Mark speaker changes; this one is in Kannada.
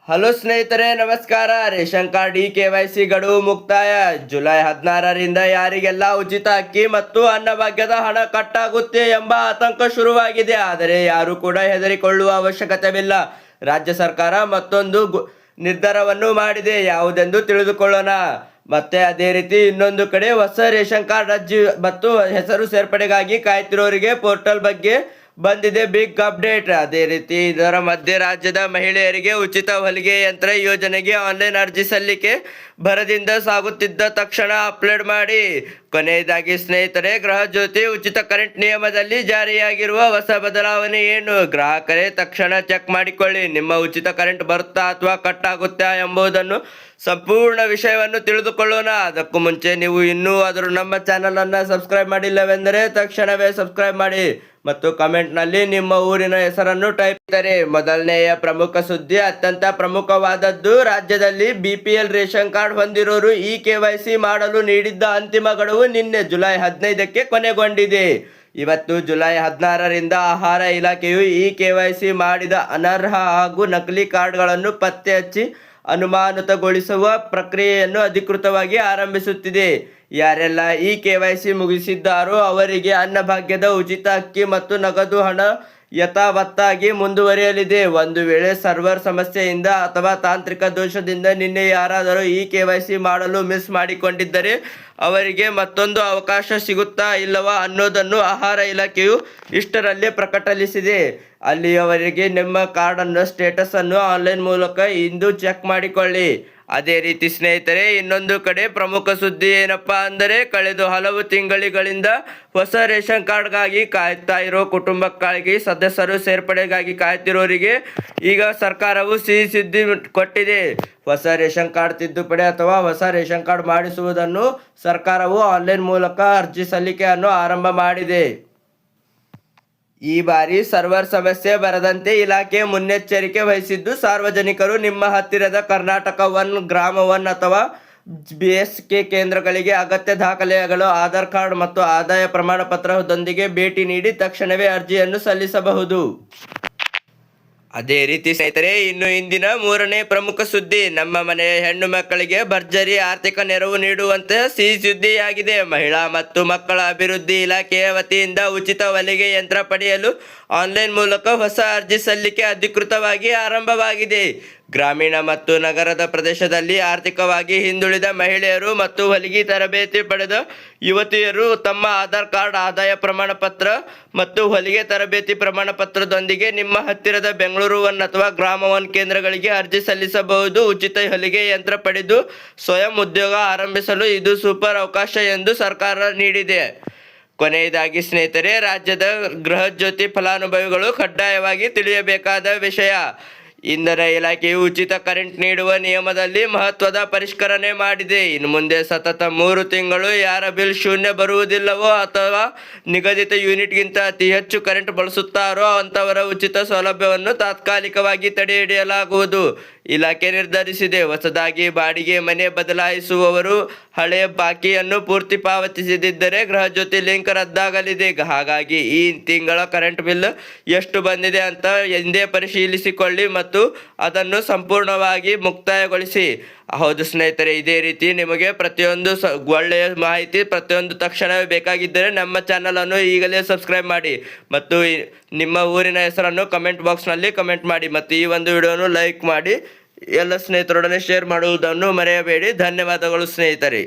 Speaker 1: ಹಲೋ ಸ್ನೇಹಿತರೆ, ನಮಸ್ಕಾರ. ರೇಷನ್ ಕಾರ್ಡ್ KYC ಗಡುವು ಮುಕ್ತಾಯ. ಜುಲೈ 16ರಿಂದ ಯಾರಿಗೆಲ್ಲ ಉಚಿತ ಅಕ್ಕಿ ಮತ್ತು ಅನ್ನಭಾಗ್ಯದ ಹಣ ಕಟ್ಟಾಗುತ್ತೆ ಎಂಬ ಆತಂಕ ಶುರುವಾಗಿದೆ. ಆದರೆ ಯಾರು ಕೂಡ ಹೆದರಿಕೊಳ್ಳುವ ಅವಶ್ಯಕತೆವಿಲ್ಲ. ರಾಜ್ಯ ಸರ್ಕಾರ ಮತ್ತೊಂದು ನಿರ್ಧಾರವನ್ನು ಮಾಡಿದೆ. ಯಾವುದೆಂದು ತಿಳಿದುಕೊಳ್ಳೋಣ. ಮತ್ತೆ ಅದೇ ರೀತಿ ಇನ್ನೊಂದು ಕಡೆ ಹೊಸ ರೇಷನ್ ಕಾರ್ಡ್ ಅರ್ಜಿ ಮತ್ತು ಹೆಸರು ಸೇರ್ಪಡೆಗಾಗಿ ಕಾಯ್ತಿರೋರಿಗೆ ಪೋರ್ಟಲ್ ಬಗ್ಗೆ ಬಂದಿದೆ ಬಿಗ್ ಅಪ್ಡೇಟ್. ಅದೇ ರೀತಿ ಇದರ ಮಧ್ಯೆ ರಾಜ್ಯದ ಮಹಿಳೆಯರಿಗೆ ಉಚಿತ ಹೊಲಿಗೆ ಯಂತ್ರ ಯೋಜನೆಗೆ ಆನ್ಲೈನ್ ಅರ್ಜಿ ಸಲ್ಲಿಕೆ ಭರದಿಂದ ಸಾಗುತ್ತಿದ್ದ ತಕ್ಷಣ ಅಪ್ಲೋಡ್ ಮಾಡಿ. ಕೊನೆಯದಾಗಿ ಸ್ನೇಹಿತರೆ, ಗೃಹ ಜ್ಯೋತಿ ಉಚಿತ ಕರೆಂಟ್ ನಿಯಮದಲ್ಲಿ ಜಾರಿಯಾಗಿರುವ ಹೊಸ ಬದಲಾವಣೆ ಏನು? ಗ್ರಾಹಕರೇ ತಕ್ಷಣ ಚೆಕ್ ಮಾಡಿಕೊಳ್ಳಿ. ನಿಮ್ಮ ಉಚಿತ ಕರೆಂಟ್ ಬರುತ್ತಾ ಅಥವಾ ಕಟ್ ಆಗುತ್ತಾ ಎಂಬುದನ್ನು ಸಂಪೂರ್ಣ ವಿಷಯವನ್ನು ತಿಳಿದುಕೊಳ್ಳೋಣ. ಅದಕ್ಕೂ ಮುಂಚೆ ನೀವು ಇನ್ನೂ ನಮ್ಮ ಚಾನಲನ್ನು ಸಬ್ಸ್ಕ್ರೈಬ್ ಮಾಡಿಲ್ಲವೆಂದರೆ ತಕ್ಷಣವೇ ಸಬ್ಸ್ಕ್ರೈಬ್ ಮಾಡಿ ಮತ್ತು ಕಮೆಂಟ್ನಲ್ಲಿ ನಿಮ್ಮ ಊರಿನ ಹೆಸರನ್ನು ಟೈಪ್ ಮಾಡಿದರೆ. ಮೊದಲನೆಯ ಪ್ರಮುಖ ಸುದ್ದಿ ಅತ್ಯಂತ ಪ್ರಮುಖವಾದದ್ದು. ರಾಜ್ಯದಲ್ಲಿ BPL ರೇಷನ್ ಕಾರ್ಡ್ ಹೊಂದಿರೋರು KYC ಮಾಡಲು ನೀಡಿದ್ದ ಅಂತಿಮ ಗಡುವು ನಿನ್ನೆ ಜುಲೈ 15ಕ್ಕೆ ಕೊನೆಗೊಂಡಿದೆ. ಇವತ್ತು ಜುಲೈ 16ರಿಂದ ಆಹಾರ ಇಲಾಖೆಯು KYC ಮಾಡಿದ ಅನರ್ಹ ಹಾಗೂ ನಕಲಿ ಕಾರ್ಡ್ಗಳನ್ನು ಪತ್ತೆ ಹಚ್ಚಿ ಅನುಮಾನಿತಗೊಳಿಸುವ ಪ್ರಕ್ರಿಯೆಯನ್ನು ಅಧಿಕೃತವಾಗಿ ಆರಂಭಿಸುತ್ತಿದೆ. ಯಾರೆಲ್ಲ KYC ಮುಗಿಸಿದ್ದಾರೋ ಅವರಿಗೆ ಅನ್ನಭಾಗ್ಯದ ಉಚಿತ ಅಕ್ಕಿ ಮತ್ತು ನಗದು ಹಣ ಯಥಾವತ್ತಾಗಿ ಮುಂದುವರಿಯಲಿದೆ. ಒಂದು ವೇಳೆ ಸರ್ವರ್ ಸಮಸ್ಯೆಯಿಂದ ಅಥವಾ ತಾಂತ್ರಿಕ ದೋಷದಿಂದ ನಿನ್ನೆ ಯಾರಾದರೂ KYC ಮಾಡಲು ಮಿಸ್ ಮಾಡಿಕೊಂಡಿದ್ದರೆ ಅವರಿಗೆ ಮತ್ತೊಂದು ಅವಕಾಶ ಸಿಗುತ್ತಾ ಇಲ್ಲವಾ ಅನ್ನೋದನ್ನು ಆಹಾರ ಇಲಾಖೆಯು ಇಷ್ಟರಲ್ಲೇ ಪ್ರಕಟಿಸಿದೆ. ಅಲ್ಲಿಯವರೆಗೆ ನಿಮ್ಮ ಕಾರ್ಡನ್ನು ಸ್ಟೇಟಸನ್ನು ಆನ್ಲೈನ್ ಮೂಲಕ ಇಂದು ಚೆಕ್ ಮಾಡಿಕೊಳ್ಳಿ. ಅದೇ ರೀತಿ ಸ್ನೇಹಿತರೆ, ಇನ್ನೊಂದು ಕಡೆ ಪ್ರಮುಖ ಸುದ್ದಿ ಏನಪ್ಪಾ ಅಂದರೆ, ಕಳೆದ ಹಲವು ತಿಂಗಳಿಂದ ಹೊಸ ರೇಷನ್ ಕಾರ್ಡ್ಗಾಗಿ ಕಾಯ್ತಾ ಇರೋ ಕುಟುಂಬಕ್ಕಾಗಿ ಸದಸ್ಯರು ಸೇರ್ಪಡೆಗಾಗಿ ಕಾಯ್ತಿರೋರಿಗೆ ಈಗ ಸರ್ಕಾರವು ಸಿಹಿ ಸುದ್ದಿ ಕೊಟ್ಟಿದೆ. ಹೊಸ ರೇಷನ್ ಕಾರ್ಡ್ ತಿದ್ದುಪಡಿ ಅಥವಾ ಹೊಸ ರೇಷನ್ ಕಾರ್ಡ್ ಮಾಡಿಸುವುದನ್ನು ಸರ್ಕಾರವು ಆನ್ಲೈನ್ ಮೂಲಕ ಅರ್ಜಿ ಸಲ್ಲಿಕೆಯನ್ನು ಆರಂಭ ಮಾಡಿದೆ. ಈ ಬಾರಿ ಸರ್ವರ್ ಸಮಸ್ಯೆ ಬರದಂತೆ ಇಲಾಖೆ ಮುನ್ನೆಚ್ಚರಿಕೆ ವಹಿಸಿದ್ದು, ಸಾರ್ವಜನಿಕರು ನಿಮ್ಮ ಹತ್ತಿರದ ಕರ್ನಾಟಕ ಒನ್, ಗ್ರಾಮ ಒನ್ ಅಥವಾ BSK ಕೇಂದ್ರಗಳಿಗೆ ಅಗತ್ಯ ದಾಖಲೆಗಳು, ಆಧಾರ್ ಕಾರ್ಡ್ ಮತ್ತು ಆದಾಯ ಪ್ರಮಾಣ ಪತ್ರದೊಂದಿಗೆ ಭೇಟಿ ನೀಡಿ ತಕ್ಷಣವೇ ಅರ್ಜಿಯನ್ನು ಸಲ್ಲಿಸಬಹುದು. ಅದೇ ರೀತಿ ಸ್ನೇಹಿತರೆ, ಇನ್ನು ಇಂದಿನ ಮೂರನೇ ಪ್ರಮುಖ ಸುದ್ದಿ. ನಮ್ಮ ಮನೆಯ ಹೆಣ್ಣು ಮಕ್ಕಳಿಗೆ ಭರ್ಜರಿ ಆರ್ಥಿಕ ನೆರವು ನೀಡುವಂತೆ ಸಿಹಿ ಸುದ್ದಿಯಾಗಿದೆ. ಮಹಿಳಾ ಮತ್ತು ಮಕ್ಕಳ ಅಭಿವೃದ್ಧಿ ಇಲಾಖೆಯ ವತಿಯಿಂದ ಉಚಿತ ಹೊಲಿಗೆ ಯಂತ್ರ ಪಡೆಯಲು ಆನ್ಲೈನ್ ಮೂಲಕ ಹೊಸ ಅರ್ಜಿ ಸಲ್ಲಿಕೆ ಅಧಿಕೃತವಾಗಿ ಆರಂಭವಾಗಿದೆ. ಗ್ರಾಮೀಣ ಮತ್ತು ನಗರದ ಪ್ರದೇಶದಲ್ಲಿ ಆರ್ಥಿಕವಾಗಿ ಹಿಂದುಳಿದ ಮಹಿಳೆಯರು ಮತ್ತು ಹೊಲಿಗೆ ತರಬೇತಿ ಪಡೆದ ಯುವತಿಯರು ತಮ್ಮ ಆಧಾರ್ ಕಾರ್ಡ್, ಆದಾಯ ಪ್ರಮಾಣ ಪತ್ರ ಮತ್ತು ಹೊಲಿಗೆ ತರಬೇತಿ ಪ್ರಮಾಣ ಪತ್ರದೊಂದಿಗೆ ನಿಮ್ಮ ಹತ್ತಿರದ ಬೆಂಗಳೂರು ಒನ್ ಅಥವಾ ಗ್ರಾಮ ಒನ್ ಕೇಂದ್ರಗಳಿಗೆ ಅರ್ಜಿ ಸಲ್ಲಿಸಬಹುದು. ಉಚಿತ ಹೊಲಿಗೆ ಯಂತ್ರ ಪಡೆದು ಸ್ವಯಂ ಉದ್ಯೋಗ ಆರಂಭಿಸಲು ಇದು ಸೂಪರ್ ಅವಕಾಶ ಎಂದು ಸರ್ಕಾರ ನೀಡಿದೆ. ಕೊನೆಯದಾಗಿ ಸ್ನೇಹಿತರೆ, ರಾಜ್ಯದ ಗೃಹ ಜ್ಯೋತಿ ಫಲಾನುಭವಿಗಳು ಕಡ್ಡಾಯವಾಗಿ ತಿಳಿಯಬೇಕಾದ ವಿಷಯ. ಇಂಧನ ಇಲಾಖೆಯು ಉಚಿತ ಕರೆಂಟ್ ನೀಡುವ ನಿಯಮದಲ್ಲಿ ಮಹತ್ವದ ಪರಿಷ್ಕರಣೆ ಮಾಡಿದೆ. ಇನ್ನು ಮುಂದೆ ಸತತ 3 ತಿಂಗಳು ಯಾರ ಬಿಲ್ ಶೂನ್ಯ ಬರುವುದಿಲ್ಲವೋ ಅಥವಾ ನಿಗದಿತ ಯೂನಿಟ್ಗಿಂತ ಅತಿ ಹೆಚ್ಚು ಕರೆಂಟ್ ಬಳಸುತ್ತಾರೋ ಅಂಥವರ ಉಚಿತ ಸೌಲಭ್ಯವನ್ನು ತಾತ್ಕಾಲಿಕವಾಗಿ ತಡೆಹಿಡಿಯಲಾಗುವುದು ಇಲಾಖೆ ನಿರ್ಧರಿಸಿದೆ. ಹೊಸದಾಗಿ ಬಾಡಿಗೆ ಮನೆ ಬದಲಾಯಿಸುವವರು ಹಳೆಯ ಬಾಕಿಯನ್ನು ಪೂರ್ತಿ ಪಾವತಿಸದಿದ್ದರೆ ಗೃಹ ಜ್ಯೋತಿ ಲಿಂಕ್ ರದ್ದಾಗಲಿದೆ. ಹಾಗಾಗಿ ಈ ತಿಂಗಳ ಕರೆಂಟ್ ಬಿಲ್ ಎಷ್ಟು ಬಂದಿದೆ ಅಂತ ಎಂದೇ ಪರಿಶೀಲಿಸಿಕೊಳ್ಳಿ ಮತ್ತು ಅದನ್ನು ಸಂಪೂರ್ಣವಾಗಿ ಮುಕ್ತಾಯಗೊಳಿಸಿ. ಹೌದು ಸ್ನೇಹಿತರೆ, ಇದೇ ರೀತಿ ನಿಮಗೆ ಪ್ರತಿಯೊಂದು ಒಳ್ಳೆಯ ಮಾಹಿತಿ ಪ್ರತಿಯೊಂದು ತಕ್ಷಣವೇ ಬೇಕಾಗಿದ್ದರೆ ನಮ್ಮ ಚಾನಲನ್ನು ಈಗಲೇ ಸಬ್ಸ್ಕ್ರೈಬ್ ಮಾಡಿ ಮತ್ತು ನಿಮ್ಮ ಊರಿನ ಹೆಸರನ್ನು ಕಮೆಂಟ್ ಬಾಕ್ಸ್ನಲ್ಲಿ ಕಮೆಂಟ್ ಮಾಡಿ ಮತ್ತು ಈ ಒಂದು ವಿಡಿಯೋನು ಲೈಕ್ ಮಾಡಿ ಎಲ್ಲ ಸ್ನೇಹಿತರೊಡನೆ ಶೇರ್ ಮಾಡುವುದನ್ನು ಮರೆಯಬೇಡಿ. ಧನ್ಯವಾದಗಳು ಸ್ನೇಹಿತರೆ.